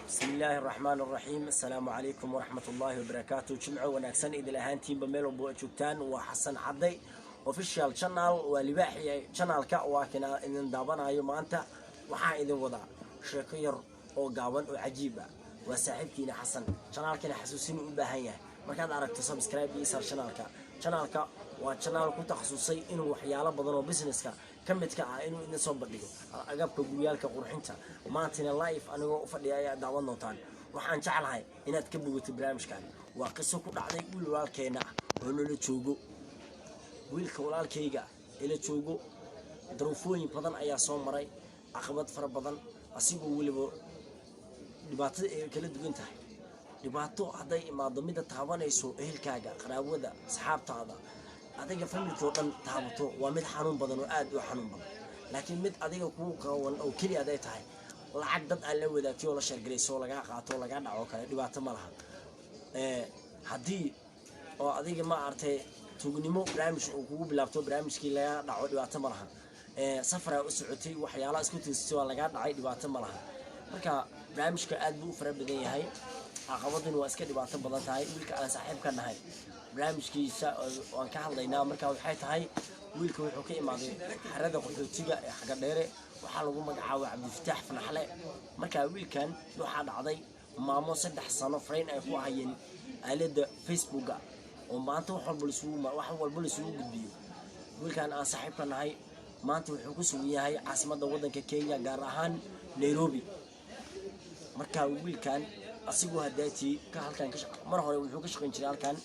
بسم الله الرحمن الرحيم. السلام عليكم ورحمة الله وبركاته. جمعة ونكسن إذا لهانتين بميلو بوجوكتان وحسن عدي official channel ولباحي channel كأواكنا إن دابنا يوم أنت وحا إذا وضع شكير أو قاون وعجيبة وساعدكينا حسن channel كنا حسوسين وباهية ما كان عرفت سبسكرايب يسار channel كا وchannel كنت خصوصي إنه وحياله بدنو business كمتك إنه إذا صوب بديو أجابك بويالك قرحنتا وما أنتنا لايف أنا وفدي أي دعوة نوتان وحن جعل هاي إن تكبر وتبرامج كان وقصة كل عادي يقول والكينا ونقول تشوجو ويلك والكيجا إلى تشوجو ظروفوني بدن أي صوم مري عقبات فر بدن أسيبه ولبو لبعض كل دقنته لبعضه عادي ما ضميد التعاون يسوع كاجا قراوده صحاب هذا adiga familkoodan taabato waa mid xanuun badan oo aad u xanuun badan laakiin mid adiga ku qawan oo kaliya ay tahay lacag dad aan la wadaagto la shargaleyso laga qaato laga dhaco kale dhibaato ma laha hadii oo adiga ma artay tuugnimo barnaamij oo kugu bilaabto barnaamijkii laga dhaco dhibaato ma laha safar u socotay waxyaalaha isku tiirsiyo laga dhacay dhibaato ma laha marka barnaamijka aad buu fara badan yahay caqabaduna waa iska dhibaato badan tahay wiilka aan saaxiibka nahay barnaamijkiisa waan ka hadlaynaa marka waxay tahay wiilka wuxuu ka imaaday xarada qaxootiga ee xaga dheere waxa lagu magacaabay Cabdifataax Fanaxle marka wiilkan waxa dhacday maamo 3 sano frame ay ku hayeen aalada Facebook oo maanta wax walba la isugu gudbiyo wiilkan aan saaxiibka nahay maanta wuxuu ku sugan yahay caasimadda waddanka Kenya gaar ahaan Nairobi marka wiilkan asigu hadaati ka halkan mar hore wuxuu ka shaqeyn jiray halkan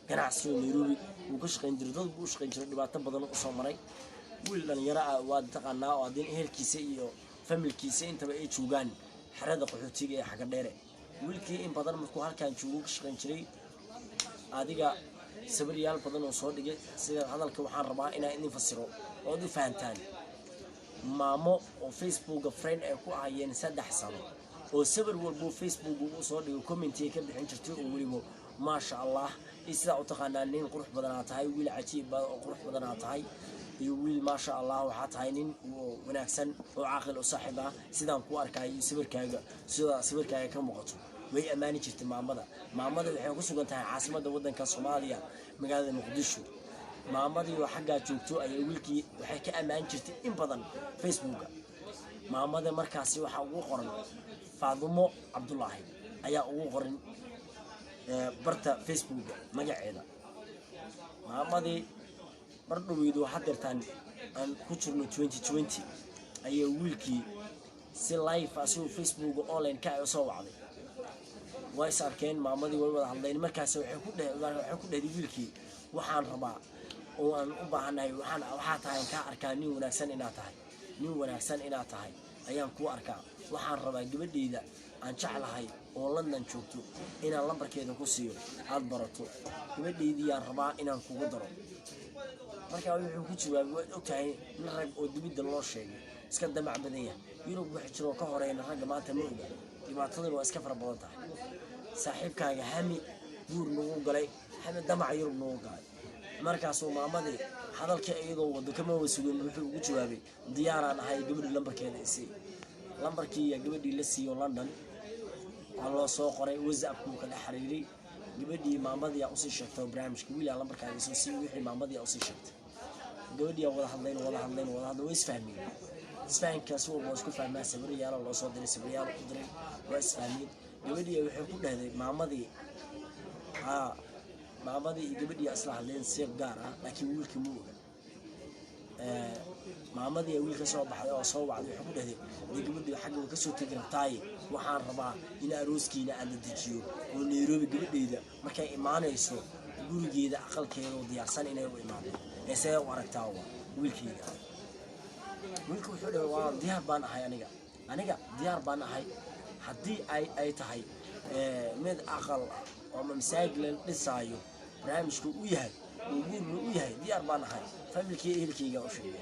ganacsiga Nairobi uu ka shaqeyn jiray dad uu shaqeyn jiray dhibaato badan oo soo maray wiil dhalinyaro ah waa taqaanaa oo adin ehelkiisa iyo familkiisa intaba ay joogaan xarada qaxootiga ee xaga dheere wiilkii in badan markuu halkan joogo ka shaqeyn jiray adiga sabriyaal badan oo soo dhigay sida hadalka waxaan rabaa inaan idin fasiro oo aad fahantaan maamo oo Facebook friend ay ku ahayeen 3 sano oo sabar walbo Facebook uu soo dhigo comment ka bixin jirtay oo waliba ما شاء الله إذا أتقنانين قروح بدنا تهاي ويل عجيب قروح بدنا تهاي يويل ما شاء الله وحاتهاينين ونكسن وعاقل وصاحبه سيدان كوار كاي سبر كاي كم وقته وهي أمانة جت مع مدى الحين قصوا قلتها عاصمة ودن كصوماليا مقالة مقدشو مع مدى وحاجة جوتو أي ويلكي وحكي أمانة جت إن بدن فيسبوك مع مدى مركزي وحاول قرن فاضمو عبد الله أيا قرن برتا فيسبوك مجاعيدا محمدي برضو ويدو حضرتان أن كترنا 2020 أي ويلكي سي لايف أسو فيسبوك أونلاين كاي صو عليه وايس أركين محمدي ويوضع هالدين مركز وحكو ده دي ويلكي وحان ربا وأن أباهناي وحاتهاي كا أركان نيو ونكسن إنا تهاي أيام كو أركان وحان ربا قبل ده aan jeclahay oo London joogto inaan lambarkeeda ku siiyo aad barato gabadheedii aan rabaa inaan kugu daro marka wuxuu ku jawaabay ogtahay in rag oo dibida loo sheegay iska damac badan yahay Yurub wax jiro ka horeeyna ragga maanta ma oga dhibaatadu waa iska fara badan tahay saaxiibkaaga hami guur nagu galay hami damac Yurub nagu galay markaas oo maamadii hadalka iyadoo wado kama wasuulin wuxuu ugu jawaabay diyaaraan ahay gabadh lambarkeeda isii lambarkii gabadhii la siiyo London الله سوقري وزعك كل حريري جبدي مع ماضي أوصي شفته برامج كويل على مركز يسوسي ويحري مع ماضي أوصي شفت جبدي ولا حضين ولا هذا ويس فاهمين فاهم كسوق واسكو فاهم سبري يلا الله صادر سبري يلا قدري ويس فاهمين جبدي ويحري كل هذا مع ماضي مع ماضي جبدي أصلح لين سير جارة لكن ويل كموه محمد يا ويل كسر بحر وصوب على الحمود هذي يقبل حاجة وكسر تجرب تاي وحار ربع إلى روسكي إلى عند الدجيو ونيروبي قبل إذا ما كان إيمانه يسوع يقول جيدا أقل كيلو ضيع سنة إنه إيمانه يسوع ورك تاوا ويل كيدا ويل كحول ديار بنا هاي أنا ديار بنا هاي حدي أي تهاي مد أقل ومن مساجل للسايو برامج كويه ويهاي ديار بنا هاي فملكي هلكي جاوا شيء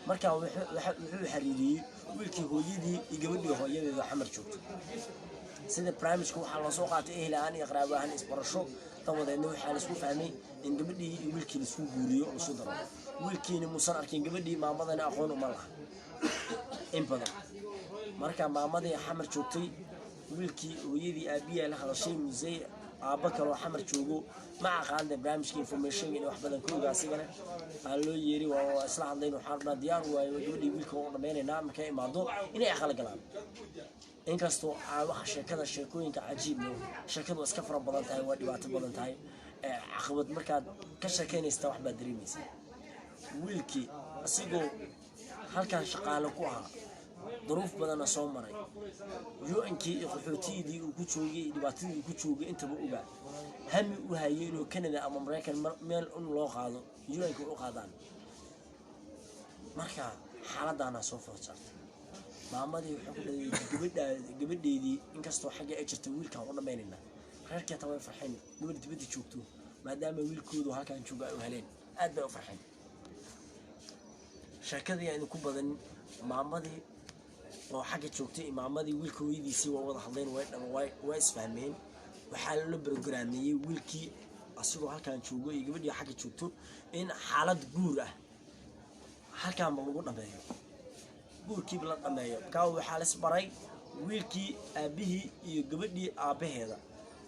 marka wuxuu xariiriyay wiilkii hooyadii iyo gabadhii hooyadeeda xamar joogto sida primary-ku waxa la soo qaatay ehlaan iyo qaraabahan isbarasho tawadeedna waxa la isku fahmay in gabadhii iyo wiilkii la isku guuriyo oo soo daro wiilkiina muusan arkin gabadhii maamadana aqoon uma laha in badan marka maamadii xamar joogtay wiilkii hooyadii aabiyaa la hadashay musey aabba kaloo xamar joogo ma aqaan barnaamijka information in wax badan ku ogaa asigana aan loo yeeri waa isla hadlayn waxaan rabnaa diyaar waayo gabadhii wiilka oo dhameynayna markay imaado inay aqal galaan inkastoo waxa sheekada sheekooyinka cajiib leh sheekadu iska fara badan tahay waa dhibaato badan tahay caqabad markaad ka sheekeynaysta wax baad dareemaysaa wiilkii asigoo halkan shaqaale ku ahaa ظروف بدنا صومري جو إنكي قحوتي دي وكوتشوجي دبعتي وكوتشوجي أنت بقى هم وهايلو كندا أم أمريكا مال أن الله قاضو جو إنكي قاضان مركا حالة أنا صوفة صارت مع ماضي قبل دي إنكستو حاجة أجت ويل كان ولا بيننا غير كده توي فرحين قبل تبدي تشوفتو ما دام ويل كودو هكذا نشوفه وهلين أدبا فرحين شكل يعني كوبا مع ماضي oo xagga joogtay imaamadii wiilka weydiisii waa wada hadleen way isfahmeen waxa la programiyay wiilkii asigoo halkan joogo iyo gabadhii xagga joogto in xaalad guur ah halkan lagu dhameeyo guurkii la dhameeyo ka waxa la isbaray wiilkii aabihii iyo gabadhii aabaheeda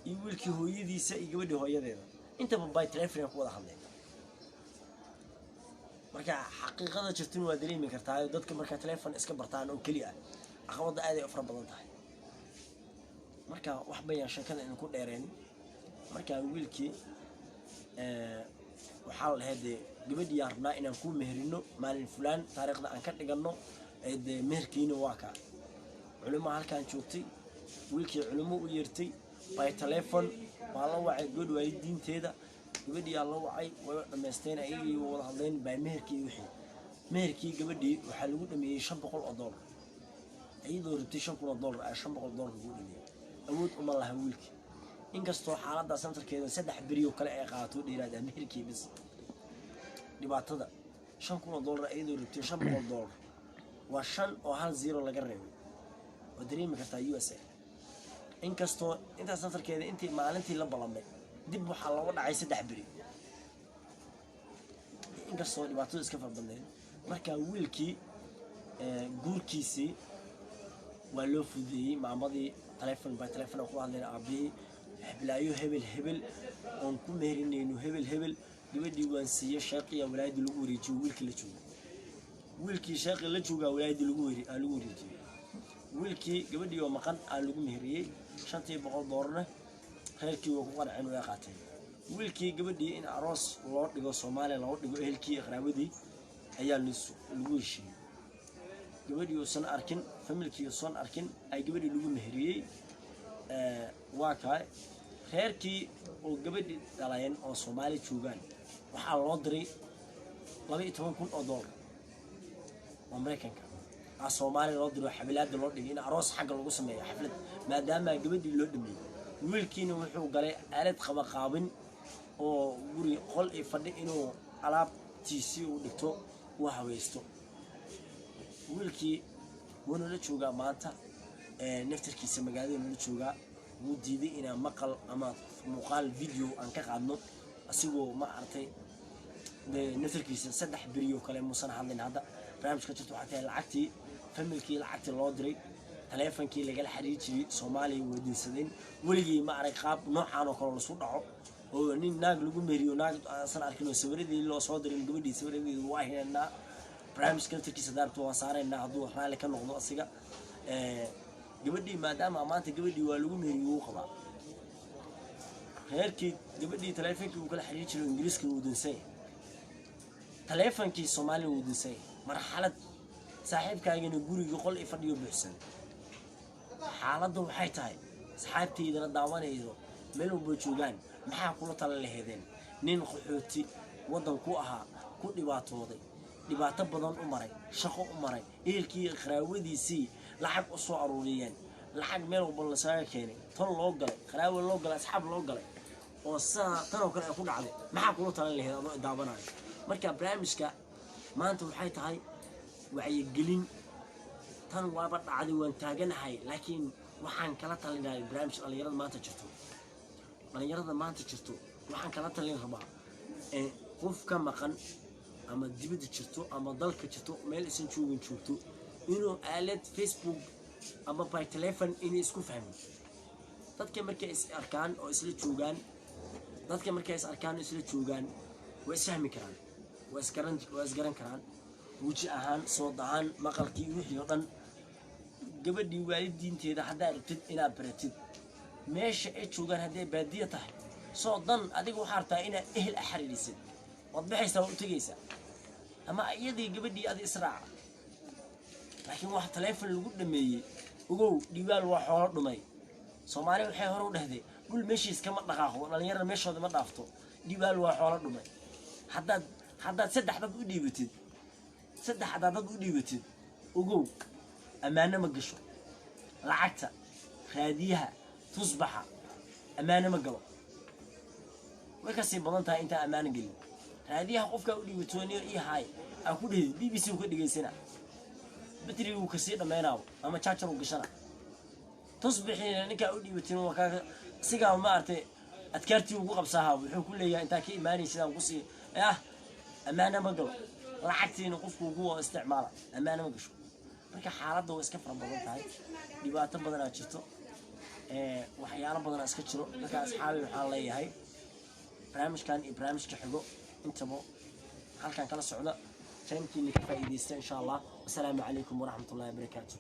iyo wiilkii hooyadiisa iyo gabadhii hooyadeeda intaba by telephone ku wada hadleen marka xaqiiqada jirtin waa dareemi kartaa dadka marka telefoon iska bartaan oo kaliya aqoonta aad ay u fara badan tahay marka wax bayaan sheekada in ku dheereen marka wiilkii waxa la heeday gabadhii yarna inaan ku meherino maalin fulaan taariikhda aan ka dhigano ee meherkiina waa ka culimo halkan joogtay wiilkii culimo u yeertay by telefoon waa la wacay good waalidiinteeda gabadhii alla wacay way dhameysteen ayagii wada hadleen bay meherkii wixii meherkii gabadhii waxa lagu dhameeyay $500 ayadoo rabtay $500 ay $500 lagu dhameeyay awood uma laha wiilkii inkastoo xaaladda santarkeeda 3 bariyo kale ay qaato dheeraad meherkii bis dhibaatada $500 ayadoo rabtay $500 waa 5 oo hal 0 laga reebay oo dareemi kartaa USA inkastoo inta santarkeeda intii maalintii la balamay dib waxa lagu dhacay 3 bari inkastoo dhibaatada iska farbadneen marka wiilkii guurkiisii waa loo fudeeyay maamadii telefoon by telefoon ku hadleen aabi xblaayo hebel oo ku meerinayno hebel gabadhii waan siiyay shaqo walaadi lagu wareejiyo wiilkii shaqo la jooga walaadi lagu wareejiyo wiilkii gabadhii oo maqan aan lagu meheriyay $500 heelkii uu ku qancin way qaateen wiilkii gabadhii in aroos loo dhigo Soomaaliya loo dhigo ehelkii qaraabadii ayaa lagu heshiiyay gabadhii oo san arkin familkii oo san arkin ay gabadhii lagu meheriyay waa ka heerkii oo gabadhii dhalayeen oo Soomaaliya joogan waxa loo diray $12,000 Mareykanka Soomaaliya loo diray xabilaad loo dhigay in aroos xagga lagu sameeyo xaflad maadaama gabadhii loo dhameeyay wiilkiina wuxuu galay aalad qaabin oo guri qol ay fadhi inuu alaabtiisii u dhigto wax haweysto wiilkii wana la jooga maanta naftarkiisa magaalada la jooga wuu diiday inaa maqal ama muuqaal video aan ka qaadno asigoo ma artay naftarkiisa 3 bariyo kale muusan hadlin hadda barnaamijka jirto waxa tahay lacagtii familkii lacagtii loo diray telefonkii laga xariijiyay Soomaaliya wadiinsadeen waligii ma arag qaab noocan oo kale la soo dhaco oo nin naag lagu meeriyo naag san arkin sawiradii loo soo diray gabadhii sawiradii waa heena barnaamijka tirkiisa daarto waa saarayna haduu raali ka noqdo asiga gabadhii maadaama maanta gabadhii waa lagu meeriyo uu qaba heerkii gabadhii telefonkii uu kala xariijiyay Ingiriiska uu dinsay telefonkii Soomaaliya uu dinsay marxalad saaxiibkaagina guriga qol ay fadhiyo buuxsan xaaladdu waxay tahay saxaabteedana daawanaydo meel walba joogaan maxaa kula tala laheedeen nin qaxooti wadan ku ahaa ku dhibaatooday dhibaato badan u maray shaqo u maray eelkii qaraawadiisii lacag u soo aruuriyeen lacag meel walba la saaga keenay tan loo galay qaraawo loo galay asxaab loo galay oo tan oo kale ay ku dhacday maxaa kula tala laheed adoo daawanayo marka barnaamijka maanta waxay tahay waxay gelin tan waaba dhacday waan taaganahay laakiin waxaan kala talinayaa barnaamij dhalinyarada maanta jirto waxaan kala talin rabaa qof ka maqan ama dibadda jirto ama dalka jirto meel isan joogto inuu aalad Facebook ama by telephone inay isku fahmin dadka markay is arkaan oo isla joogaan way isfahmi karaan way isgaran karaan wuji ahaan soo dahan maqalkii wixii oo dhan gabadhii waalidiinteeda haddaa rabtid inaad baratid meesha ay joogaan hadday baadiya tahay soo dan adiga waxaa rabtaa inaad ehel xariirisid waad baxaysaa u tagaysaa ama iyadii gabadhii adi israaca laakiin wax telefoon lagu dhameeyay ogow dhibaal waa xoolo dhumay Soomaali waxay hore u dhahday dhul meeshiis kama dhaqaaqo dhalinyarada meeshooda ma dhaafto dhibaal waa xoolo dhumay haddaad saddex dad u dhiibatid ogow amaana ma gasho lacagta raadiyaha tusbaxa amaana ma galo way ka sii badan tahay inta amaana gelin raadiyaha qofka u dhiibatooniyo iyo hay aan ku dhigay BBC uu ka dhigaysana battery uu ka sii dhameynaayo ama charger uu gashana tusbixina ninka u dhiibatin waa ka sigaa ma artay adkaartii ugu qabsaha wuxuu ku leeyahay inta ka iimaanaysid aan ku sii amaana ma galo lacagtiina qofku ugu isticmaala amaana ma gasho marka xaaladda way iska fara badan tahay dhibaato badan aad jirto waxyaalo badan iska jiro marka asxaabi waxaan leeyahay barnaamijkan iyo barnaamijka xigo intaba halkan kala socda taymkiina ka faa'iideysta insha Allah. Assalaamu calaykum wa rahmatullahi wa barakaatuh.